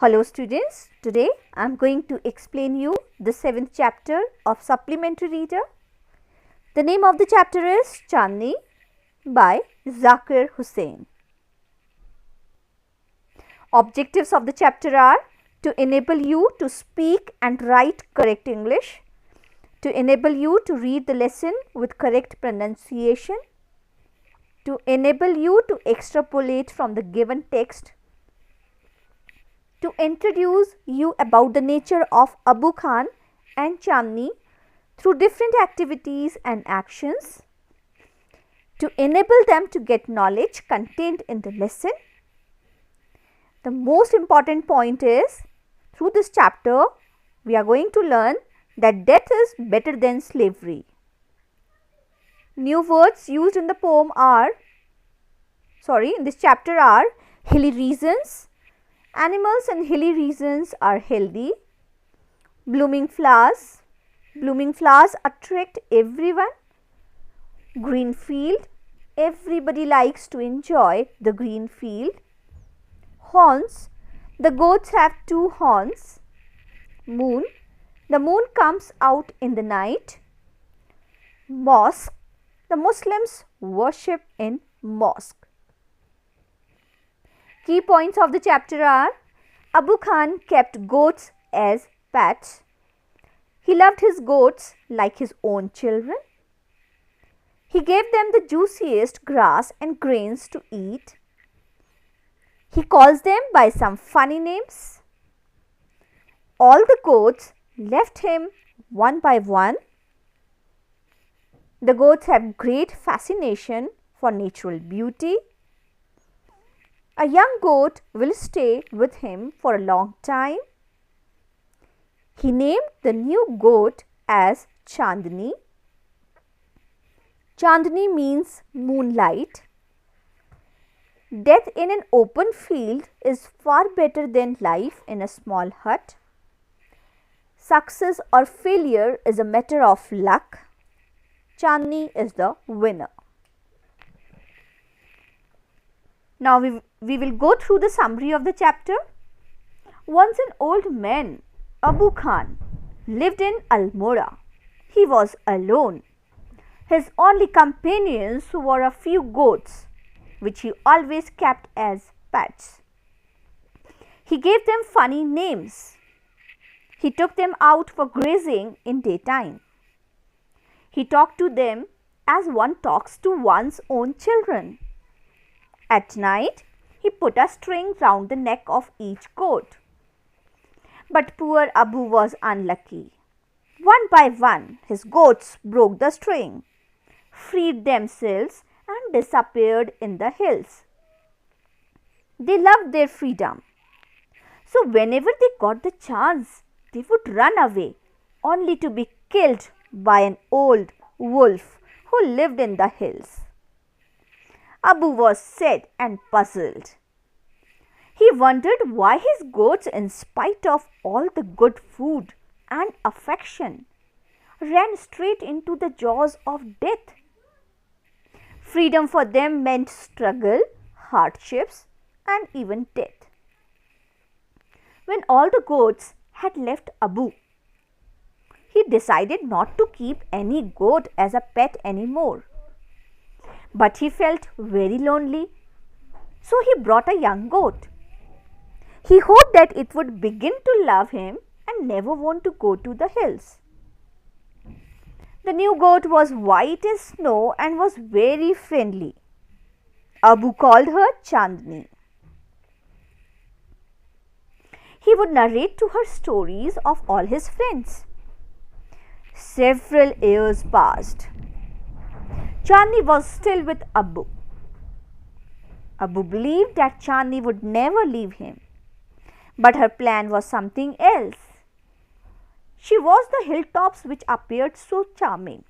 Hello students, today I am going to explain you the 7th chapter of Supplementary Reader. The name of the chapter is Chandni by Zakir Hussain. Objectives of the chapter are to enable you to speak and write correct English, to enable you to read the lesson with correct pronunciation, to enable you to extrapolate from the given text, to introduce you about the nature of Abu Khan and Chandni through different activities and actions, to enable them to get knowledge contained in the lesson. The most important point is, through this chapter, we are going to learn that death is better than slavery. New words used in the poem are, in this chapter are hilly regions. Animals in hilly regions are healthy. Blooming flowers attract everyone. Green field, everybody likes to enjoy the green field. Horns, the goats have 2 horns. Moon, the moon comes out in the night. Mosque, the Muslims worship in mosque. Key points of the chapter are: Abu Khan kept goats as pets. He loved his goats like his own children. He gave them the juiciest grass and grains to eat. He calls them by some funny names. All the goats left him one by one. The goats have great fascination for natural beauty. A young goat will stay with him for a long time. He named the new goat as Chandni. Chandni means moonlight. Death in an open field is far better than life in a small hut. Success or failure is a matter of luck. Chandni is the winner. Now we will go through the summary of the chapter. Once an old man, Abu Khan, lived in Almora. He was alone. His only companions were a few goats, which he always kept as pets. He gave them funny names. He took them out for grazing in daytime. He talked to them as one talks to one's own children. At night, he put a string round the neck of each goat. But poor Abu was unlucky. One by one, his goats broke the string, freed themselves and disappeared in the hills. They loved their freedom. So whenever they got the chance, they would run away, only to be killed by an old wolf who lived in the hills. Abu was sad and puzzled. He wondered why his goats, in spite of all the good food and affection, ran straight into the jaws of death. Freedom for them meant struggle, hardships, and even death. When all the goats had left Abu, he decided not to keep any goat as a pet anymore. But he felt very lonely, so he brought a young goat. He hoped that it would begin to love him and never want to go to the hills. The new goat was white as snow and was very friendly. Abu called her Chandni. He would narrate to her stories of all his friends. Several years passed. Chandni was still with Abu. Abu believed that Chandni would never leave him, but her plan was something else. She was the hilltops which appeared so charming.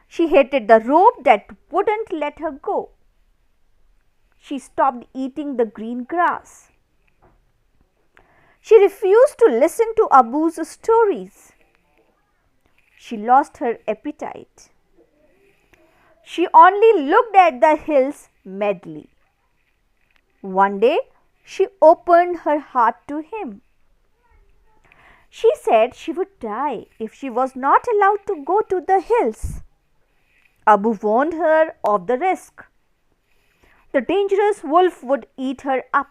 She hated the rope that wouldn't let her go. She stopped eating the green grass. She refused to listen to Abu's stories. She lost her appetite. She only looked at the hills madly. One day, she opened her heart to him. She said she would die if she was not allowed to go to the hills. Abu warned her of the risk. The dangerous wolf would eat her up.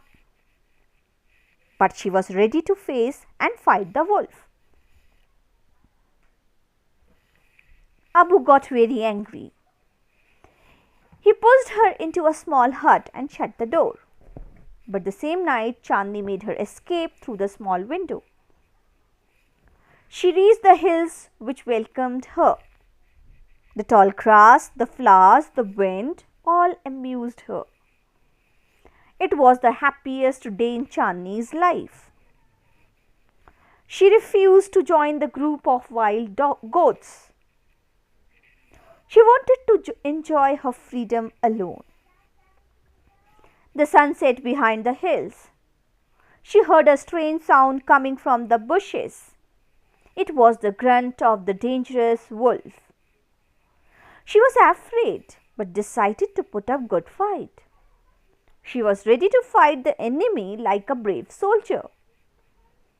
But she was ready to face and fight the wolf. Abu got very angry. He pushed her into a small hut and shut the door. But the same night, Chandni made her escape through the small window. She reached the hills which welcomed her. The tall grass, the flowers, the wind all amused her. It was the happiest day in Chandni's life. She refused to join the group of wild goats. She wanted to enjoy her freedom alone. The sun set behind the hills. She heard a strange sound coming from the bushes. It was the grunt of the dangerous wolf. She was afraid but decided to put up a good fight. She was ready to fight the enemy like a brave soldier.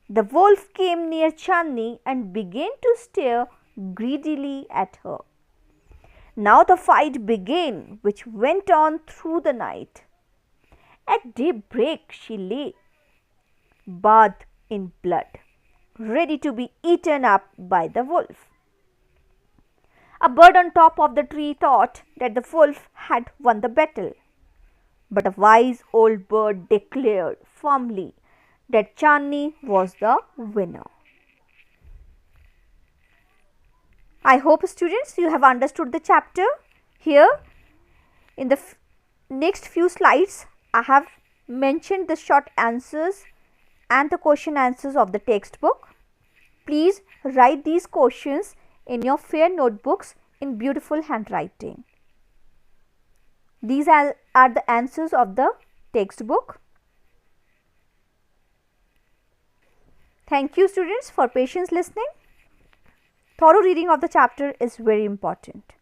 The wolf came near Chandni and began to stare greedily at her. Now the fight began, which went on through the night. At daybreak she lay, bathed in blood, ready to be eaten up by the wolf. A bird on top of the tree thought that the wolf had won the battle. But a wise old bird declared firmly that Chandni was the winner. I hope, students, you have understood the chapter. Here, in the next few slides, I have mentioned the short answers and the question answers of the textbook. Please write these questions in your fair notebooks in beautiful handwriting. These are the answers of the textbook. Thank you, students, for patience listening. Thorough reading of the chapter is very important.